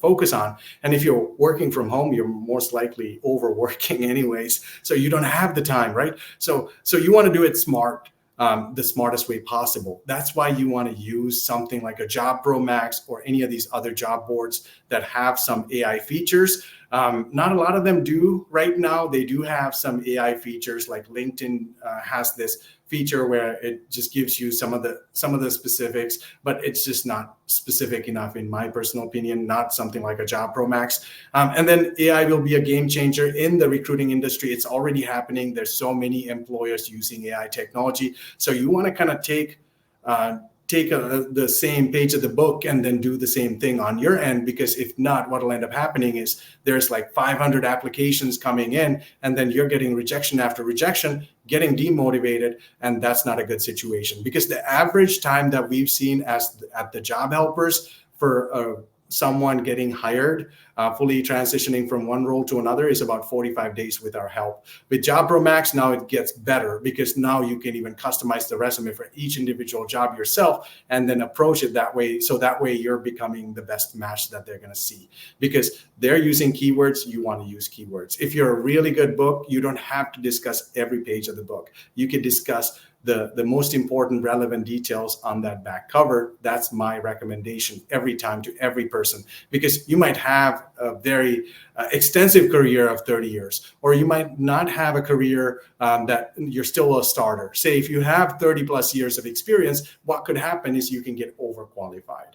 focus on. And if you're working from home, you're most likely overworking anyways. So you don't have the time, right? So you want to do it smart, the smartest way possible. That's why you want to use something like a JobProMax or any of these other job boards that have some AI features. Not a lot of them do right now. They do have some AI features, like LinkedIn has this feature where it just gives you some of the specifics, but it's just not specific enough, in my personal opinion. Not something like a JobProMax. And then AI will be a game changer in the recruiting industry. It's already happening. There's so many employers using AI technology. So you want to kind of take the same page of the book and then do the same thing on your end, because if not, what will end up happening is there's like 500 applications coming in and then you're getting rejection after rejection, getting demotivated, and that's not a good situation, because the average time that we've seen at the job helpers for someone getting hired, fully transitioning from one role to another, is about 45 days with our help. With JobProMax, now it gets better because now you can even customize the resume for each individual job yourself and then approach it that way. So that way you're becoming the best match that they're going to see, because they're using keywords. You want to use keywords. If you're a really good book, you don't have to discuss every page of the book. You can discuss the most important relevant details on that back cover. That's my recommendation every time to every person, because you might have a very extensive career of 30 years, or you might not have a career that you're still a starter. Say if you have 30 plus years of experience, what could happen is you can get overqualified.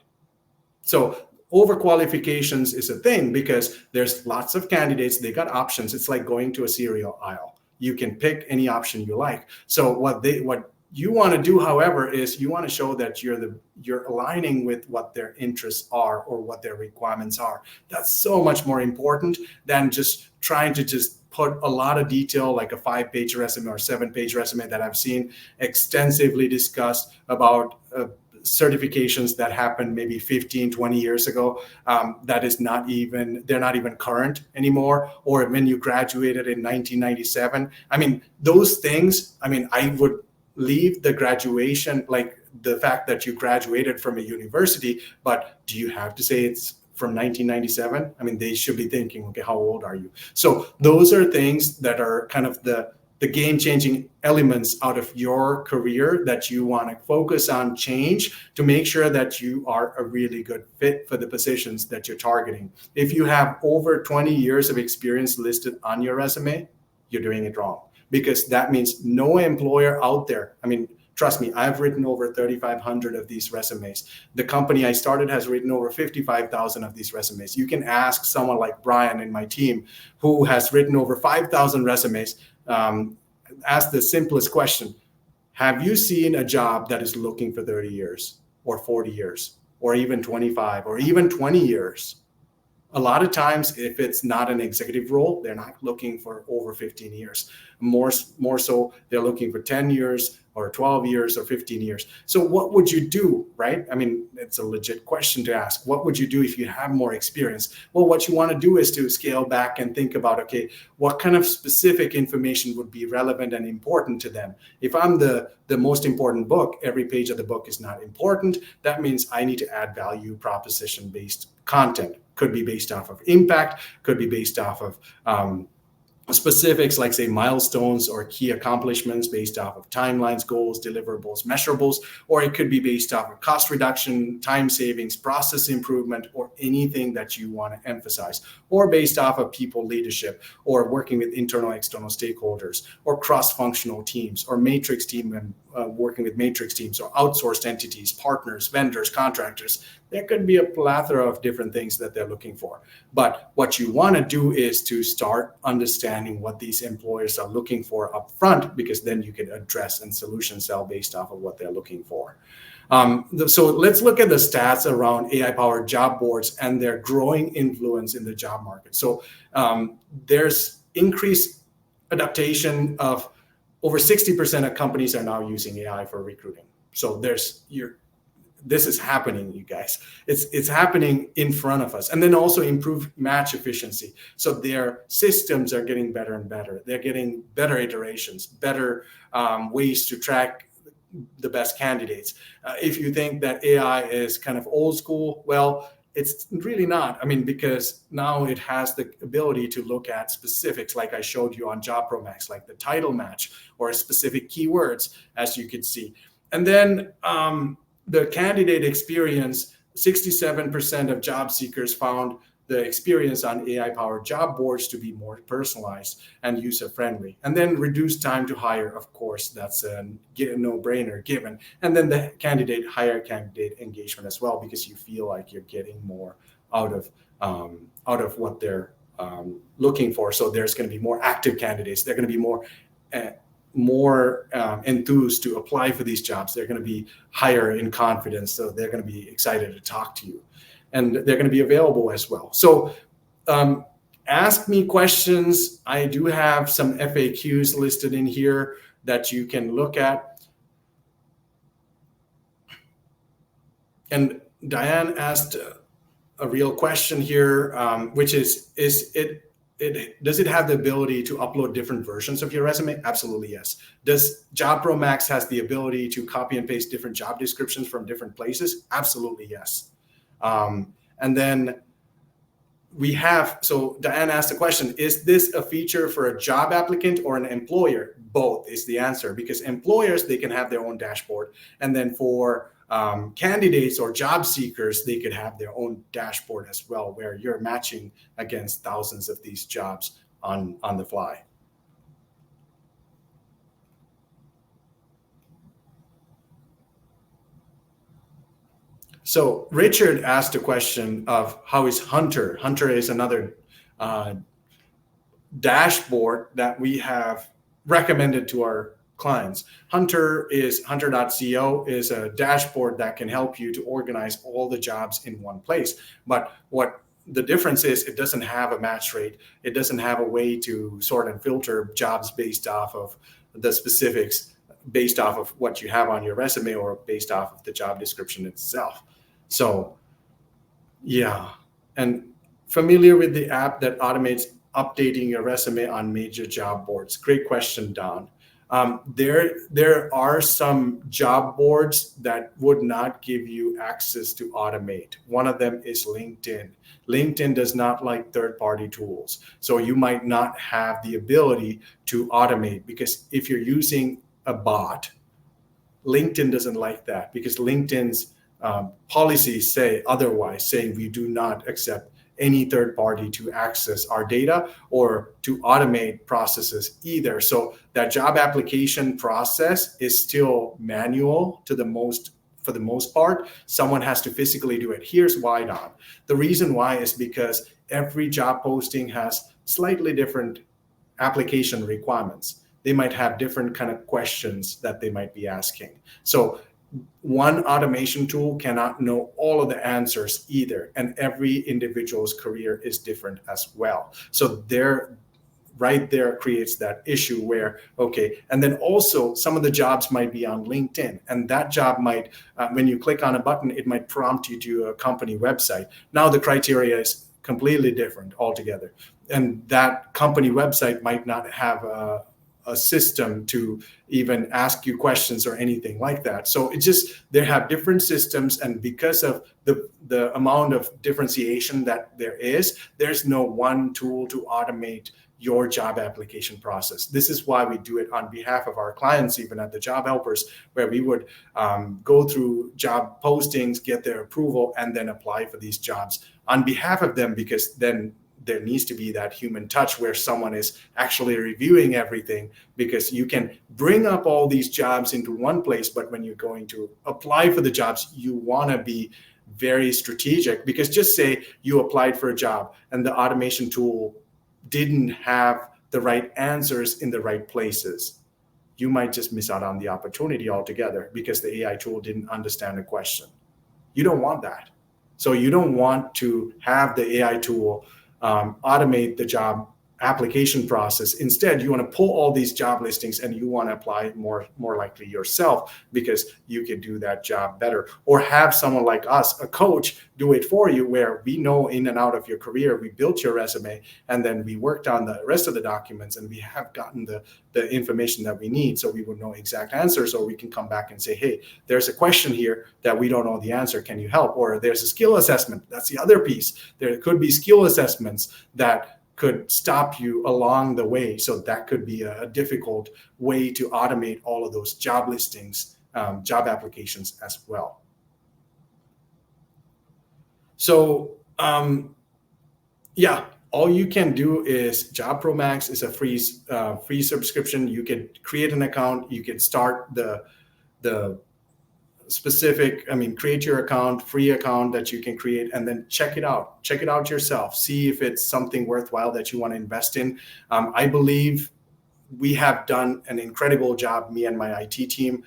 So overqualifications is a thing because there's lots of candidates. They got options. It's like going to a cereal aisle. You can pick any option you like. So what you want to do, however, is you want to show that you're aligning with what their interests are or what their requirements are. That's so much more important than just trying to just put a lot of detail, like a 5-page resume or 7-page resume that I've seen extensively discussed about certifications that happened maybe 15, 20 years ago, they're not even current anymore, or when you graduated in 1997. I mean, those things, I would leave the graduation, like the fact that you graduated from a university, but do you have to say it's from 1997? They should be thinking, okay, how old are you? So those are things that are kind of the game-changing elements out of your career that you want to focus on change to make sure that you are a really good fit for the positions that you're targeting. If you have over 20 years of experience listed on your resume, you're doing it wrong, because that means no employer out there, trust me, I've written over 3,500 of these resumes. The company I started has written over 55,000 of these resumes. You can ask someone like Brian in my team, who has written over 5,000 resumes. Ask the simplest question: have you seen a job that is looking for 30 years or 40 years or even 25 or even 20 years? A lot of times, if it's not an executive role, they're not looking for over 15 years. More so, they're looking for 10 years or 12 years or 15 years. So what would you do, right? It's a legit question to ask. What would you do if you have more experience? Well, what you want to do is to scale back and think about, okay, what kind of specific information would be relevant and important to them? If I'm the most important book, every page of the book is not important. That means I need to add value proposition-based content. Could be based off of impact, could be based off of specifics like, say, milestones or key accomplishments based off of timelines, goals, deliverables, measurables, or it could be based off of cost reduction, time savings, process improvement, or anything that you want to emphasize, or based off of people leadership, or working with internal, external stakeholders, or cross-functional teams, or matrix team and working with matrix teams, or outsourced entities, partners, vendors, contractors. There could be a plethora of different things that they're looking for. But what you want to do is to start understanding what these employers are looking for up front, because then you can address and solution sell based off of what they're looking for. So let's look at the stats around AI-powered job boards and their growing influence in the job market. So there's increased adaptation of over 60% of companies are now using AI for recruiting. So this is happening, you guys. It's happening in front of us. And then also improve match efficiency. So their systems are getting better and better. They're getting better iterations, better ways to track the best candidates. If you think that AI is kind of old school, well, it's really not. I mean, because now it has the ability to look at specifics, like I showed you on JobProMax, like the title match or specific keywords, as you can see. And then the candidate experience, 67% of job seekers found the experience on AI-powered job boards to be more personalized and user-friendly. And then reduce time to hire, of course, that's a no-brainer given. And then the higher candidate engagement as well, because you feel like you're getting more out of what they're looking for. So there's going to be more active candidates. They're going to be more enthused to apply for these jobs. They're going to be higher in confidence, so they're going to be excited to talk to you, and they're going to be available as well. So ask me questions. I do have some FAQs listed in here that you can look at. And Diane asked a real question here, which is does it have the ability to upload different versions of your resume? Absolutely, yes. Does JobProMax has the ability to copy and paste different job descriptions from different places? Absolutely, yes. And then so Diane asked the question, is this a feature for a job applicant or an employer? Both is the answer, because employers, they can have their own dashboard. And then for candidates or job seekers, they could have their own dashboard as well, where you're matching against thousands of these jobs on the fly. So Richard asked a question of how is Hunter? Hunter is another dashboard that we have recommended to our clients. Hunter.co is a dashboard that can help you to organize all the jobs in one place. But what the difference is, it doesn't have a match rate. It doesn't have a way to sort and filter jobs based off of the specifics, based off of what you have on your resume, or based off of the job description itself. So yeah, and familiar with the app that automates updating your resume on major job boards? Great question, Don. There are some job boards that would not give you access to automate. One of them is LinkedIn. LinkedIn does not like third-party tools. So you might not have the ability to automate, because if you're using a bot, LinkedIn doesn't like that, because LinkedIn's policies say otherwise, saying we do not accept any third party to access our data or to automate processes either. So that job application process is still manual for the most part. Someone has to physically do it. Here's why, Don. The reason why is because every job posting has slightly different application requirements. They might have different kind of questions that they might be asking. So one automation tool cannot know all of the answers either, and every individual's career is different as well. So right there creates that issue where, okay, and then also some of the jobs might be on LinkedIn, and that job might, when you click on a button, it might prompt you to a company website. Now the criteria is completely different altogether, and that company website might not have a system to even ask you questions or anything like that. So it just, they have different systems, and because of the amount of differentiation that there's no one tool to automate your job application process. This is why we do it on behalf of our clients, even at the Job Helpers, where we would go through job postings, get their approval, and then apply for these jobs on behalf of them, because then there needs to be that human touch where someone is actually reviewing everything, because you can bring up all these jobs into one place, but when you're going to apply for the jobs, you want to be very strategic, because just say you applied for a job and the automation tool didn't have the right answers in the right places. You might just miss out on the opportunity altogether because the AI tool didn't understand the question. You don't want that. So you don't want to have the AI tool automate the job application process. Instead, you want to pull all these job listings and you want to apply more likely yourself, because you can do that job better, or have someone like us, a coach, do it for you, where we know in and out of your career, we built your resume, and then we worked on the rest of the documents, and we have gotten the information that we need, so we would know exact answers, or we can come back and say, hey, there's a question here that we don't know the answer, can you help? Or there's a skill assessment. That's the other piece. There could be skill assessments that could stop you along the way. So that could be a difficult way to automate all of those job listings, job applications as well. So yeah, all you can do is JobProMax is a free subscription. You can create an account. You can start the specific, create your account, free account that you can create, and then check it out yourself. See if it's something worthwhile that you want to invest in. I believe we have done an incredible job, me and my IT team.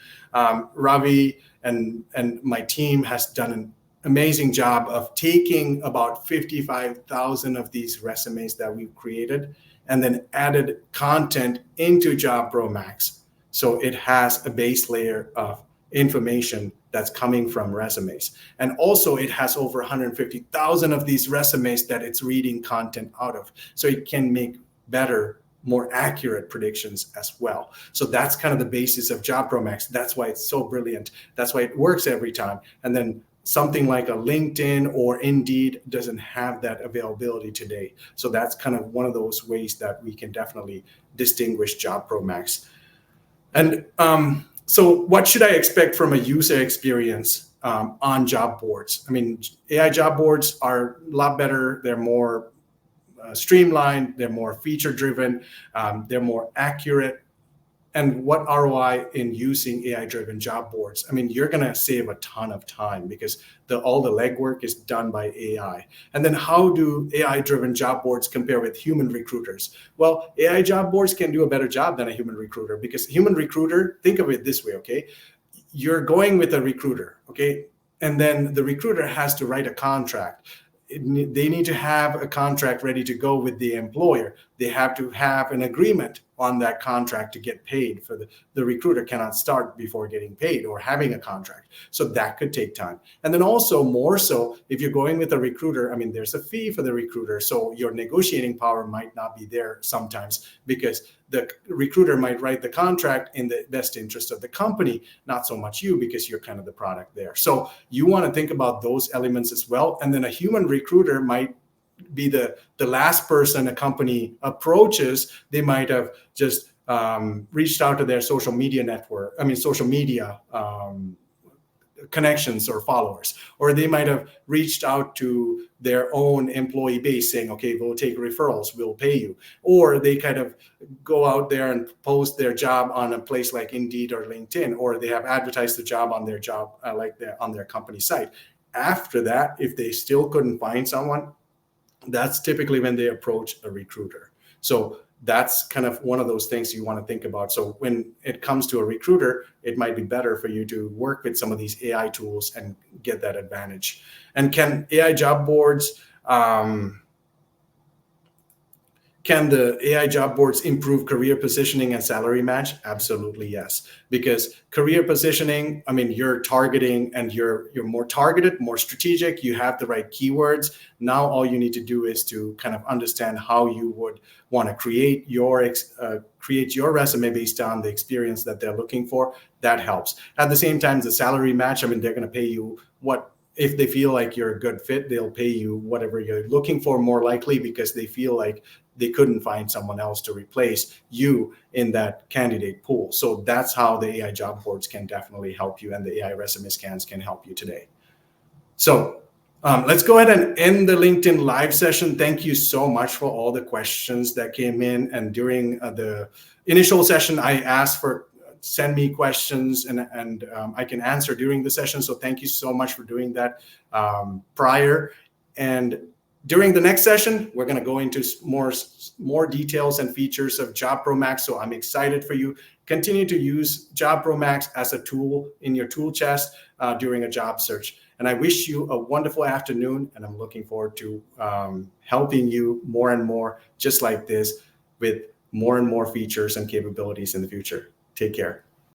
Ravi and my team has done an amazing job of taking about 55,000 of these resumes that we've created and then added content into JobProMax. So it has a base layer of information that's coming from resumes. And also it has over 150,000 of these resumes that it's reading content out of. So it can make better, more accurate predictions as well. So that's kind of the basis of JobProMax. That's why it's so brilliant. That's why it works every time. And then something like a LinkedIn or Indeed doesn't have that availability today. So that's kind of one of those ways that we can definitely distinguish JobProMax. And so what should I expect from a user experience on job boards? AI job boards are a lot better. They're more streamlined. They're more feature driven. They're more accurate. And what ROI in using AI-driven job boards? You're going to save a ton of time because all the legwork is done by AI. And then how do AI-driven job boards compare with human recruiters? Well, AI job boards can do a better job than a human recruiter, because human recruiter, think of it this way, okay? You're going with a recruiter, okay? And then the recruiter has to write a contract. They need to have a contract ready to go with the employer. They have to have an agreement on that contract to get paid. For the recruiter cannot start before getting paid or having a contract. So that could take time. And then also more so, if you're going with a recruiter, there's a fee for the recruiter. So your negotiating power might not be there sometimes, because the recruiter might write the contract in the best interest of the company, not so much you, because you're kind of the product there. So you want to think about those elements as well. And then a human recruiter might be the last person a company approaches. They might have just reached out to their social media network, social media connections or followers, or they might have reached out to their own employee base saying, okay, we'll take referrals, we'll pay you. Or they kind of go out there and post their job on a place like Indeed or LinkedIn, or they have advertised the job on their on their company site. After that, if they still couldn't find someone, that's typically when they approach a recruiter. So that's kind of one of those things you want to think about. So when it comes to a recruiter, it might be better for you to work with some of these AI tools and get that advantage. And can AI job boards, can the AI job boards improve career positioning and salary match? Absolutely, yes. Because career positioning, you're targeting, and you're more targeted, more strategic. You have the right keywords. Now all you need to do is to kind of understand how you would want to create your resume based on the experience that they're looking for. That helps. At the same time, the salary match, they're going to pay you what. If they feel like you're a good fit, they'll pay you whatever you're looking for, more likely, because they feel like they couldn't find someone else to replace you in that candidate pool. So that's how the AI job boards can definitely help you, and the AI resume scans can help you today. So let's go ahead and end the LinkedIn live session. Thank you so much for all the questions that came in. And during the initial session, I asked for send me questions, and I can answer during the session. So thank you so much for doing that prior. And during the next session, we're going to go into more details and features of JobProMax. So I'm excited for you. Continue to use JobProMax as a tool in your tool chest during a job search. And I wish you a wonderful afternoon, and I'm looking forward to helping you more and more, just like this, with more and more features and capabilities in the future. Take care.